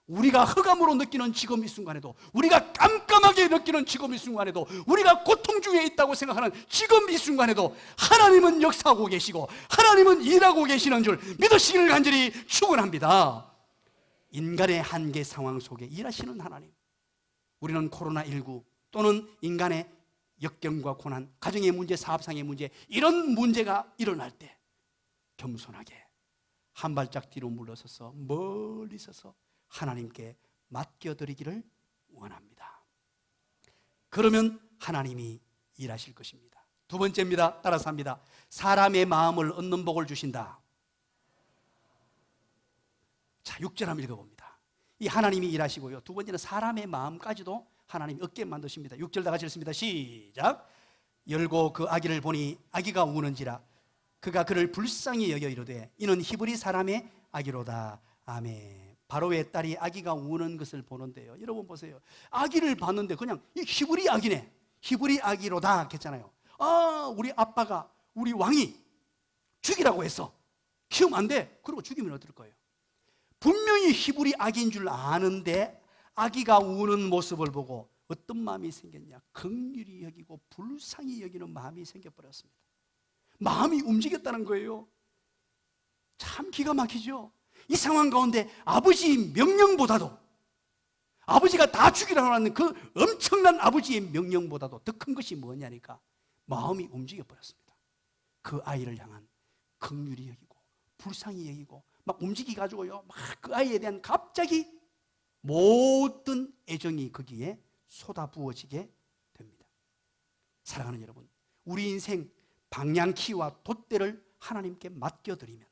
우리가 흑암으로 느끼는 지금 이 순간에도, 우리가 깜깜하게 느끼는 지금 이 순간에도, 우리가 고통 중에 있다고 생각하는 지금 이 순간에도 하나님은 역사하고 계시고 하나님은 일하고 계시는 줄 믿으시기를 간절히 축원합니다. 인간의 한계 상황 속에 일하시는 하나님. 우리는 코로나19 또는 인간의 역경과 고난, 가정의 문제, 사업상의 문제, 이런 문제가 일어날 때 겸손하게 한 발짝 뒤로 물러서서 멀리 서서 하나님께 맡겨드리기를 원합니다. 그러면 하나님이 일하실 것입니다. 두 번째입니다. 따라서 합니다. 사람의 마음을 얻는 복을 주신다. 자, 6절 한번 읽어봅니다. 이 하나님이 일하시고요, 두 번째는 사람의 마음까지도 하나님이 얻게 만드십니다. 6절 다 같이 읽습니다. 시작. 열고 그 아기를 보니 아기가 우는지라. 그가 그를 불쌍히 여겨 이르되 이는 히브리 사람의 아기로다. 아멘. 바로의 딸이 아기가 우는 것을 보는데요, 여러분 보세요. 아기를 봤는데 그냥 이 히브리 아기네, 히브리 아기로다 했잖아요. 우리 아빠가, 우리 왕이 죽이라고 했어. 키우면 안 돼. 그리고 죽이면 어떨 거예요? 분명히 히브리 아기인 줄 아는데 아기가 우는 모습을 보고 어떤 마음이 생겼냐? 긍휼히 여기고 불쌍히 여기는 마음이 생겨버렸습니다. 마음이 움직였다는 거예요. 참 기가 막히죠. 이 상황 가운데 아버지의 명령보다도, 아버지가 다 죽이라고 하는 그 엄청난 아버지의 명령보다도 더 큰 것이 뭐냐니까 마음이 움직여 버렸습니다. 그 아이를 향한 긍휼히 여기고 불쌍히 여기고 막 움직이가지고요, 막 그 아이에 대한 갑자기 모든 애정이 거기에 쏟아부어지게 됩니다. 사랑하는 여러분, 우리 인생 방향키와 돛대를 하나님께 맡겨드리면,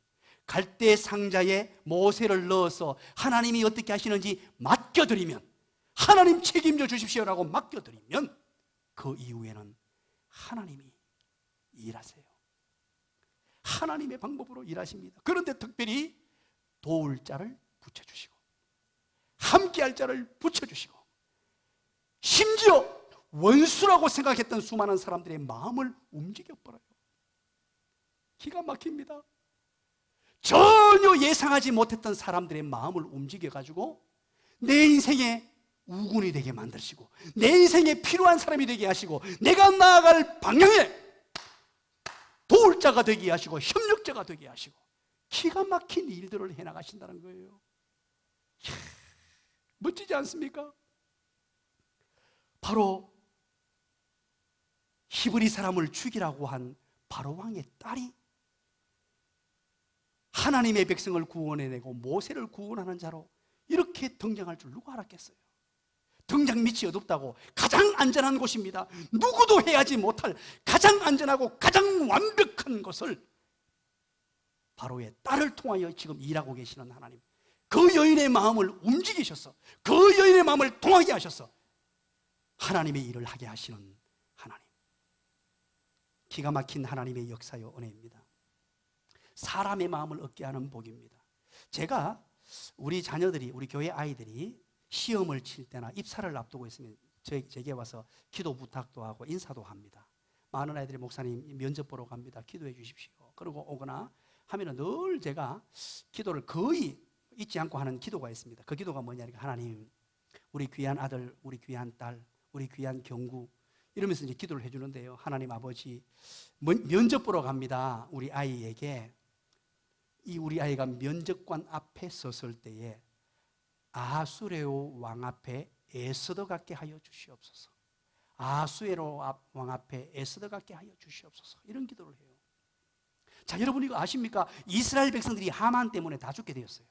갈대 상자에 모세를 넣어서 하나님이 어떻게 하시는지 맡겨드리면, 하나님 책임져 주십시오라고 맡겨드리면 그 이후에는 하나님이 일하세요. 하나님의 방법으로 일하십니다. 그런데 특별히 도울 자를 붙여주시고 함께할 자를 붙여주시고, 심지어 원수라고 생각했던 수많은 사람들의 마음을 움직여버려요. 기가 막힙니다. 전혀 예상하지 못했던 사람들의 마음을 움직여가지고 내 인생에 우군이 되게 만드시고, 내 인생에 필요한 사람이 되게 하시고, 내가 나아갈 방향에 도울 자가 되게 하시고, 협력자가 되게 하시고, 기가 막힌 일들을 해나가신다는 거예요. 이야, 멋지지 않습니까? 바로 히브리 사람을 죽이라고 한 바로 왕의 딸이 하나님의 백성을 구원해내고 모세를 구원하는 자로 이렇게 등장할 줄 누가 알았겠어요? 등장 밑이 어둡다고 가장 안전한 곳입니다. 누구도 해하지 못할 가장 안전하고 가장 완벽한 것을 바로의 딸을 통하여 지금 일하고 계시는 하나님, 그 여인의 마음을 움직이셔서, 그 여인의 마음을 통하게 하셔서 하나님의 일을 하게 하시는 하나님, 기가 막힌 하나님의 역사요 은혜입니다. 사람의 마음을 얻게 하는 복입니다. 제가 우리 자녀들이, 우리 교회 아이들이 시험을 칠 때나 입사를 앞두고 있으면 제게 와서 기도 부탁도 하고 인사도 합니다. 많은 아이들이 목사님 면접 보러 갑니다, 기도해 주십시오. 그러고 오거나 하면 늘 제가 기도를 거의 잊지 않고 하는 기도가 있습니다. 그 기도가 뭐냐니까, 하나님, 우리 귀한 아들, 우리 귀한 딸, 우리 귀한 경구, 이러면서 이제 기도를 해주는데요. 하나님 아버지, 면접 보러 갑니다. 우리 아이에게 우리 아이가 면접관 앞에 섰을 때에 아수레오 왕 앞에 에스더 같게 하여 주시옵소서. 아수에로 왕 앞에 에스더 같게 하여 주시옵소서. 이런 기도를 해요. 자, 여러분 이거 아십니까? 이스라엘 백성들이 하만 때문에 다 죽게 되었어요.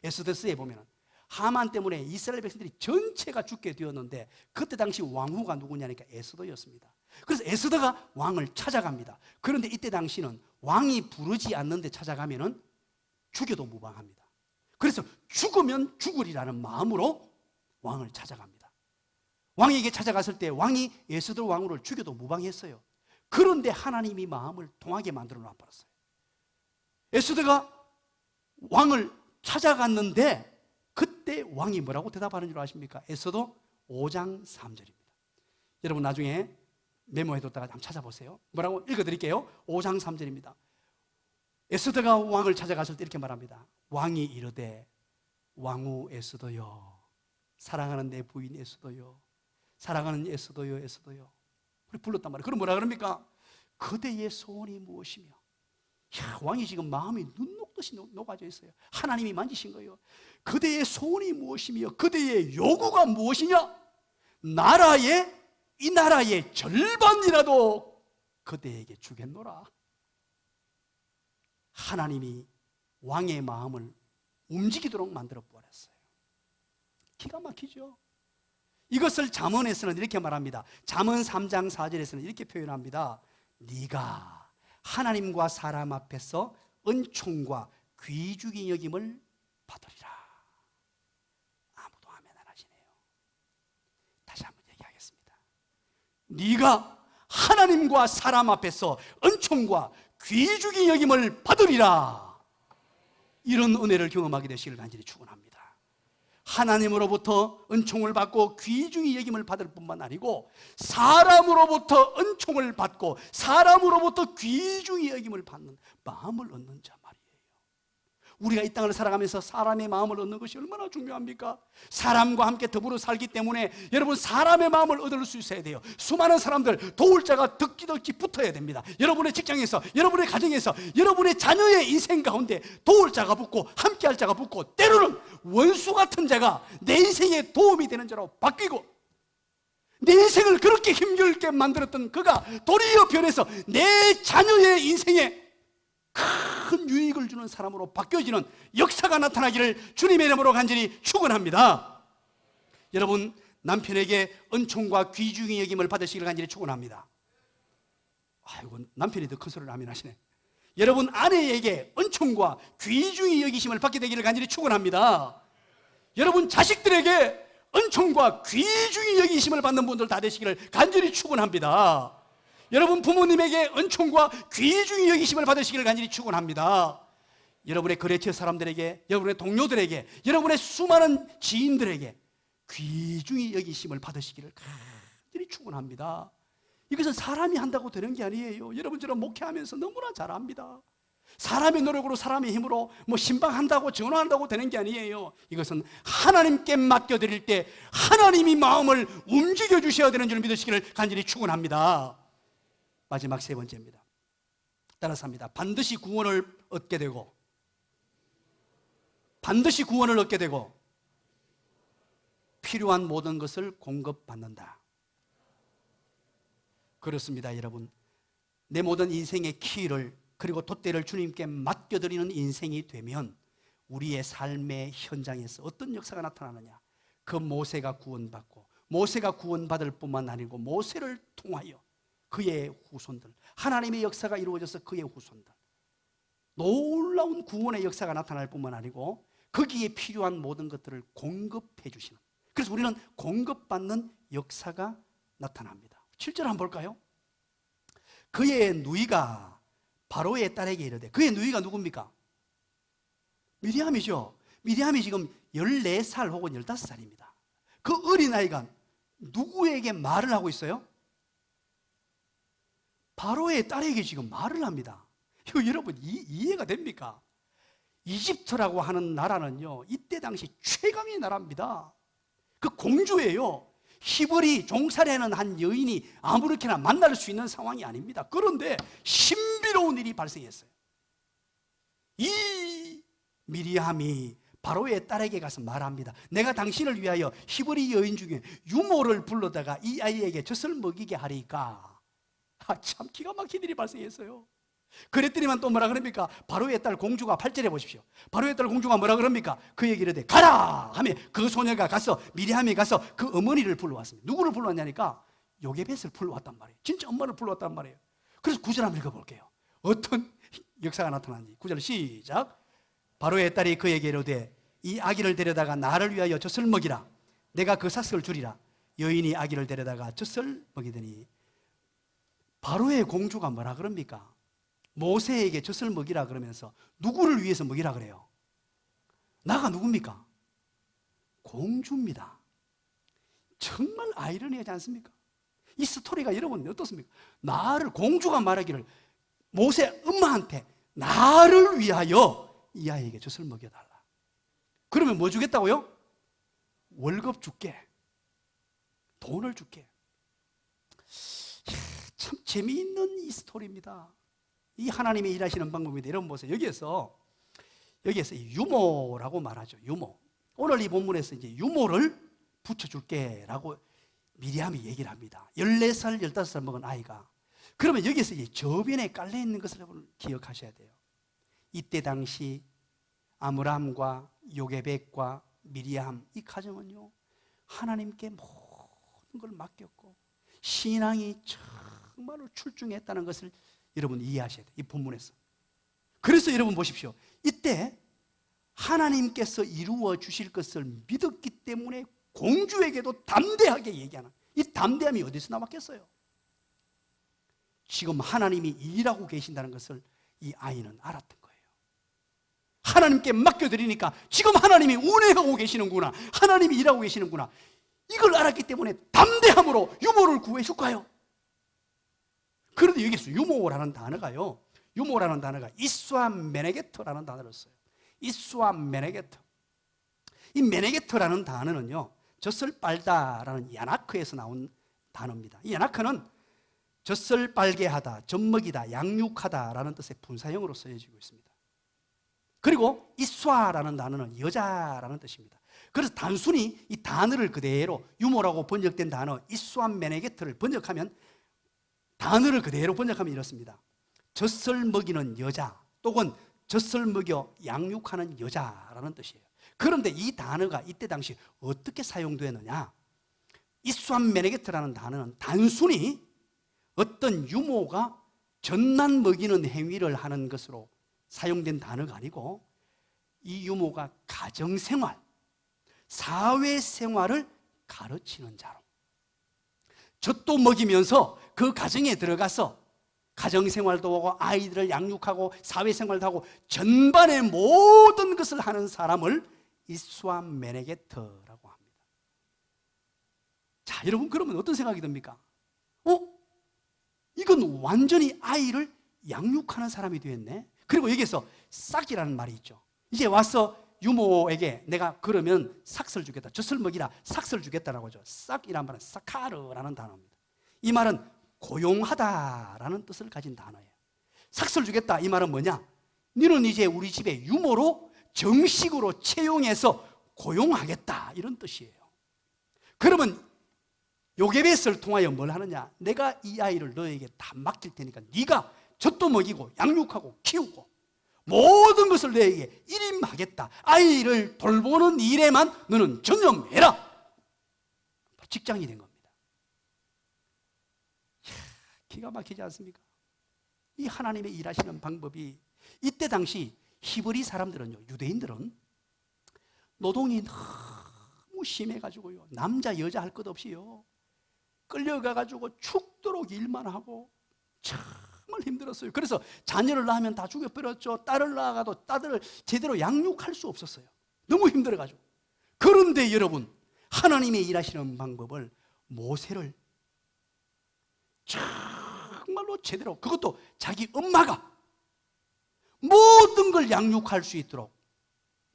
에스더스에 보면 하만 때문에 이스라엘 백성들이 전체가 죽게 되었는데, 그때 당시 왕후가 누구냐니까 에스더였습니다. 그래서 에스더가 왕을 찾아갑니다. 그런데 이때 당시는 왕이 부르지 않는데 찾아가면은 죽여도 무방합니다. 그래서 죽으면 죽으리라는 마음으로 왕을 찾아갑니다. 왕에게 찾아갔을 때 왕이 에스더 왕후를 죽여도 무방했어요. 그런데 하나님이 마음을 동하게 만들어 놔버렸어요. 에스더가 왕을 찾아갔는데 그때 왕이 뭐라고 대답하는 줄 아십니까? 에스더 5장 3절입니다. 여러분 나중에 메모해뒀다가 한번 찾아보세요. 뭐라고 읽어드릴게요. 5장 3절입니다. 에스더가 왕을 찾아갔을 때 이렇게 말합니다. 왕이 이르되, 왕후 에스더여, 사랑하는 내 부인 에스더여, 사랑하는 에스더여, 에스더여, 우리 불렀단 말이에요. 그럼 뭐라 그럽니까? 그대의 소원이 무엇이며. 야, 왕이 지금 마음이 눈 녹듯이 녹아져 있어요. 하나님이 만지신 거예요. 그대의 소원이 무엇이며 그대의 요구가 무엇이냐? 이 나라의 절반이라도 그대에게 주겠노라. 하나님이 왕의 마음을 움직이도록 만들어 버렸어요. 기가 막히죠? 이것을 잠언에서는 이렇게 말합니다. 잠언 3장 4절에서는 이렇게 표현합니다. 네가 하나님과 사람 앞에서 은총과 귀중히 여김을 받으리라. 아무도 아멘 안 하시네요. 다시 한번 얘기하겠습니다. 네가 하나님과 사람 앞에서 은총과 귀중히 여김을 받으리라. 이런 은혜를 경험하게 되시길 간절히 축원합니다. 하나님으로부터 은총을 받고 귀중히 여김을 받을 뿐만 아니고 사람으로부터 은총을 받고 사람으로부터 귀중히 여김을 받는 마음을 얻는 자 말이에요. 우리가 이 땅을 살아가면서 사람의 마음을 얻는 것이 얼마나 중요합니까? 사람과 함께 더불어 살기 때문에 여러분 사람의 마음을 얻을 수 있어야 돼요. 수많은 사람들 도울 자가 덕지덕지 붙어야 됩니다. 여러분의 직장에서, 여러분의 가정에서, 여러분의 자녀의 인생 가운데 도울 자가 붙고 함께할 자가 붙고, 때로는 원수 같은 자가 내 인생에 도움이 되는 자로 바뀌고, 내 인생을 그렇게 힘들게 만들었던 그가 도리어 변해서 내 자녀의 인생에 큰 유익을 주는 사람으로 바뀌어지는 역사가 나타나기를 주님의 이름으로 간절히 축원합니다. 여러분 남편에게 은총과 귀중히 여김을 받으시기를 간절히 축원합니다. 아이고, 남편이 더 큰 소리를 아멘 하시네. 여러분 아내에게 은총과 귀중히 여기심을 받게 되기를 간절히 축원합니다. 여러분 자식들에게 은총과 귀중히 여기심을 받는 분들 다 되시기를 간절히 축원합니다. 여러분 부모님에게 은총과 귀중히 여기심을 받으시기를 간절히 축원합니다. 여러분의 거래처 사람들에게, 여러분의 동료들에게, 여러분의 수많은 지인들에게 귀중히 여기심을 받으시기를 간절히 축원합니다. 이것은 사람이 한다고 되는 게 아니에요. 여러분처럼 목회하면서 너무나 잘 압니다. 사람의 노력으로, 사람의 힘으로 신방한다고, 전화한다고 되는 게 아니에요. 이것은 하나님께 맡겨드릴 때 하나님이 마음을 움직여 주셔야 되는 줄 믿으시기를 간절히 축원합니다. 마지막 세 번째입니다. 따라서 합니다. 반드시 구원을 얻게 되고, 반드시 구원을 얻게 되고, 필요한 모든 것을 공급받는다. 그렇습니다, 여러분. 내 모든 인생의 키를, 그리고 돛대를 주님께 맡겨드리는 인생이 되면 우리의 삶의 현장에서 어떤 역사가 나타나느냐? 그 모세가 구원받고, 모세가 구원받을 뿐만 아니고 모세를 통하여 그의 후손들, 하나님의 역사가 이루어져서 그의 후손들, 놀라운 구원의 역사가 나타날 뿐만 아니고 거기에 필요한 모든 것들을 공급해 주시는, 그래서 우리는 공급받는 역사가 나타납니다. 7절 한번 볼까요? 그의 누이가 바로의 딸에게 이르되, 그의 누이가 누굽니까? 미리암이죠. 미리암이 지금 14살 혹은 15살입니다. 그 어린아이가 누구에게 말을 하고 있어요? 바로의 딸에게 지금 말을 합니다. 이거 여러분 이해가 됩니까? 이집트라고 하는 나라는요, 이때 당시 최강의 나라입니다. 그 공주예요. 히브리 종살이하는 한 여인이 아무렇게나 만날 수 있는 상황이 아닙니다. 그런데 신비로운 일이 발생했어요. 이 미리암이 바로의 딸에게 가서 말합니다. 내가 당신을 위하여 히브리 여인 중에 유모를 불러다가 이 아이에게 젖을 먹이게 하리까. 참 기가 막힌 일이 발생했어요. 그랬더니만 또 뭐라 그럽니까? 바로의 딸 공주가 8절에 보십시오. 바로의 딸 공주가 뭐라 그럽니까? 그에게 이르되 가라 하며 그 소녀가 가서, 미리암이 가서 그 어머니를 불러왔습니다. 누구를 불러왔냐니까 요게벳을 불러왔단 말이에요. 진짜 엄마를 불러왔단 말이에요. 그래서 9절 한번 읽어볼게요. 어떤 역사가 나타나는지. 9절 시작. 바로의 딸이 그에게 이르되 이 아기를 데려다가 나를 위하여 젖을 먹이라. 내가 그 삭을 주리라. 여인이 아기를 데려다가 젖을 먹이더니, 바로의 공주가 뭐라 그럽니까? 모세에게 젖을 먹이라 그러면서 누구를 위해서 먹이라 그래요? 나가 누굽니까? 공주입니다. 정말 아이러니하지 않습니까? 이 스토리가 여러분 어떻습니까? 나를, 공주가 말하기를 모세 엄마한테 나를 위하여 이 아이에게 젖을 먹여달라. 그러면 뭐 주겠다고요? 월급 줄게, 돈을 줄게. 참 재미있는 이 스토리입니다. 이 하나님이 일하시는 방법인데, 여러분 보세요. 여기에서 유모라고 말하죠. 유모. 오늘 이 본문에서 이제 유모를 붙여줄게라고 미리암이 얘기를 합니다. 14살, 15살 먹은 아이가. 그러면 여기서 이제 저변에 깔려 있는 것을 여러분 기억하셔야 돼요. 이때 당시 아므람과 요게벳과 미리암, 이 가정은요, 하나님께 모든 걸 맡겼고 신앙이 정말로 출중했다는 것을 여러분 이해하셔야 돼요. 이 본문에서. 그래서 여러분 보십시오. 이때 하나님께서 이루어 주실 것을 믿었기 때문에 공주에게도 담대하게 얘기하는, 이 담대함이 어디서 나왔겠어요? 지금 하나님이 일하고 계신다는 것을 이 아이는 알았던 거예요. 하나님께 맡겨드리니까 지금 하나님이 운행하고 계시는구나, 하나님이 일하고 계시는구나, 이걸 알았기 때문에 담대함으로 유모를 구해 줄까요? 그런데 여기서 유모라는 단어가요, 유모라는 단어가 이스와 메네게터라는 단어를 써요. 이스와 메네게터. 이 메네게터라는 단어는요, 젖을 빨다라는 야나크에서 나온 단어입니다. 이 야나크는 젖을 빨게 하다, 젖먹이다, 양육하다라는 뜻의 분사형으로 쓰여지고 있습니다. 그리고 이스와라는 단어는 여자라는 뜻입니다. 그래서 단순히 이 단어를 그대로 유모라고 번역된 단어 이스와 메네게터를 번역하면, 단어를 그대로 번역하면 이렇습니다. 젖을 먹이는 여자, 또는 젖을 먹여 양육하는 여자라는 뜻이에요. 그런데 이 단어가 이때 당시 어떻게 사용되느냐? 이스완 메네게트라는 단어는 단순히 어떤 유모가 젖만 먹이는 행위를 하는 것으로 사용된 단어가 아니고, 이 유모가 가정생활, 사회생활을 가르치는 자로, 젖도 먹이면서 그 가정에 들어가서 가정생활도 하고 아이들을 양육하고 사회생활도 하고 전반의 모든 것을 하는 사람을 이스완 메네게터라고 합니다. 자, 여러분 그러면 어떤 생각이 듭니까? 이건 완전히 아이를 양육하는 사람이 되었네. 그리고 여기에서 싹이라는 말이 있죠. 이제 와서 유모에게 내가 그러면 삭스를 주겠다, 젖을 먹이라 삭스를 주겠다라고 하죠. 싹이라는 말은 사카르라는 단어입니다. 이 말은 고용하다라는 뜻을 가진 단어예요. 삭스를 주겠다, 이 말은 뭐냐? 너는 이제 우리 집에 유모로 정식으로 채용해서 고용하겠다, 이런 뜻이에요. 그러면 요게벳을 통하여 뭘 하느냐? 내가 이 아이를 너에게 다 맡길 테니까 네가 젖도 먹이고 양육하고 키우고 모든 것을 너에게 일임하겠다. 아이를 돌보는 일에만 너는 전념해라. 직장이 된 겁니다. 기가 막히지 않습니까? 이 하나님의 일하시는 방법이, 이때 당시 히브리 사람들은요, 유대인들은 노동이 너무 심해가지고요, 남자 여자 할 것 없이요, 끌려가가지고 죽도록 일만 하고 정말 힘들었어요. 그래서 자녀를 낳으면 다 죽여버렸죠. 딸을 낳아가도 딸을 제대로 양육할 수 없었어요. 너무 힘들어가지고. 그런데 여러분, 하나님의 일하시는 방법을, 모세를 정말로 제대로, 그것도 자기 엄마가 모든 걸 양육할 수 있도록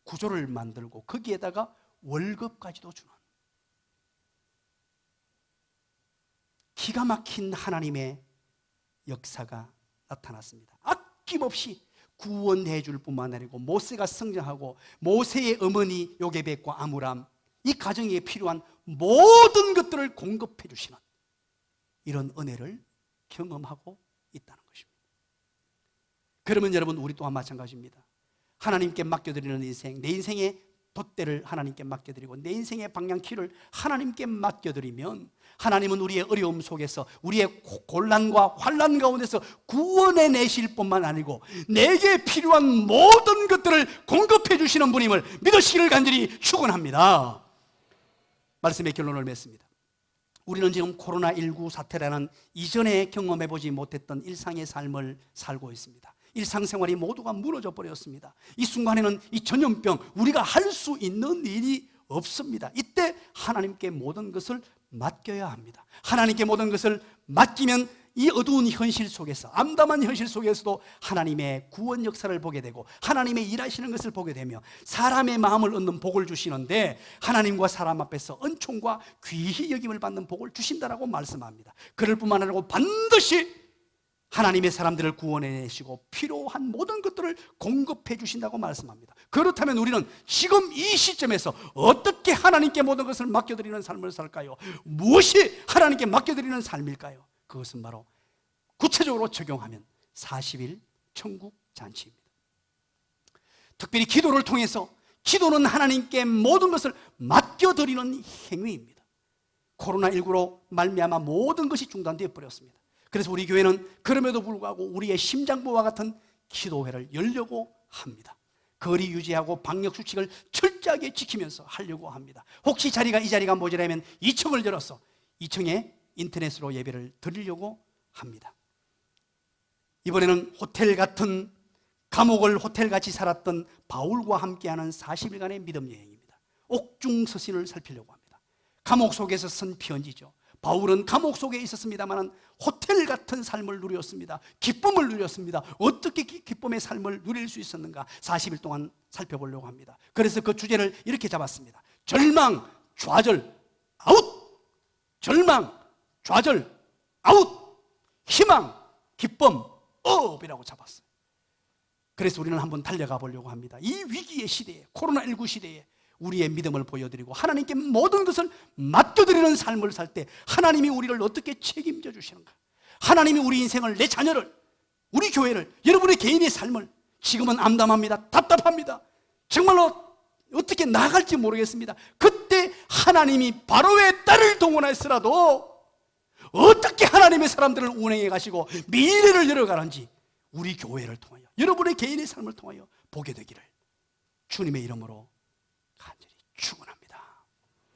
구조를 만들고 거기에다가 월급까지도 주는 기가 막힌 하나님의 역사가 나타났습니다. 아낌없이 구원해 줄 뿐만 아니고 모세가 성장하고 모세의 어머니 요게벳과 아므람, 이 가정에 필요한 모든 것들을 공급해 주시는 이런 은혜를 경험하고 있다는 것입니다. 그러면 여러분, 우리 또한 마찬가지입니다. 하나님께 맡겨드리는 인생, 내 인생의 돛대를 하나님께 맡겨드리고 내 인생의 방향키를 하나님께 맡겨드리면 하나님은 우리의 어려움 속에서, 우리의 곤란과 환난 가운데서 구원해 내실 뿐만 아니고 내게 필요한 모든 것들을 공급해 주시는 분임을 믿으시기를 간절히 축원합니다. 말씀의 결론을 맺습니다. 우리는 지금 코로나19 사태라는 이전에 경험해보지 못했던 일상의 삶을 살고 있습니다. 일상생활이 모두가 무너져 버렸습니다. 이 순간에는 이 전염병, 우리가 할 수 있는 일이 없습니다. 이때 하나님께 모든 것을 맡겨야 합니다. 하나님께 모든 것을 맡기면 이 어두운 현실 속에서, 암담한 현실 속에서도 하나님의 구원 역사를 보게 되고 하나님의 일하시는 것을 보게 되며 사람의 마음을 얻는 복을 주시는데, 하나님과 사람 앞에서 은총과 귀히 여김을 받는 복을 주신다라고 말씀합니다. 그럴 뿐만 아니고 반드시 하나님의 사람들을 구원해내시고 필요한 모든 것들을 공급해 주신다고 말씀합니다. 그렇다면 우리는 지금 이 시점에서 어떻게 하나님께 모든 것을 맡겨드리는 삶을 살까요? 무엇이 하나님께 맡겨드리는 삶일까요? 그것은 바로 구체적으로 적용하면 40일 천국 잔치입니다. 특별히 기도를 통해서, 기도는 하나님께 모든 것을 맡겨드리는 행위입니다. 코로나19로 말미암아 모든 것이 중단되어 버렸습니다. 그래서 우리 교회는 그럼에도 불구하고 우리의 심장부와 같은 기도회를 열려고 합니다. 거리 유지하고 방역수칙을 철저하게 지키면서 하려고 합니다. 혹시 이 자리가 모자라면 2층을 열어서 2층에 인터넷으로 예배를 드리려고 합니다. 이번에는 호텔 같은, 감옥을 호텔같이 살았던 바울과 함께하는 40일간의 믿음 여행입니다. 옥중서신을 살피려고 합니다. 감옥 속에서 쓴 편지죠. 바울은 감옥 속에 있었습니다만 호텔 같은 삶을 누렸습니다. 기쁨을 누렸습니다. 어떻게 기쁨의 삶을 누릴 수 있었는가 40일 동안 살펴보려고 합니다. 그래서 그 주제를 이렇게 잡았습니다. 절망, 좌절, 아웃! 절망, 좌절, 아웃! 희망, 기쁨, 업이라고 잡았어요. 그래서 우리는 한번 달려가 보려고 합니다. 이 위기의 시대에, 코로나19 시대에 우리의 믿음을 보여드리고 하나님께 모든 것을 맡겨드리는 삶을 살 때 하나님이 우리를 어떻게 책임져 주시는가, 하나님이 우리 인생을, 내 자녀를, 우리 교회를, 여러분의 개인의 삶을, 지금은 암담합니다. 답답합니다. 정말로 어떻게 나갈지 모르겠습니다. 그때 하나님이 바로의 딸을 동원했으라도 어떻게 하나님의 사람들을 운행해 가시고 미래를 열어가는지 우리 교회를 통하여, 여러분의 개인의 삶을 통하여 보게 되기를 주님의 이름으로 간절히 축원합니다.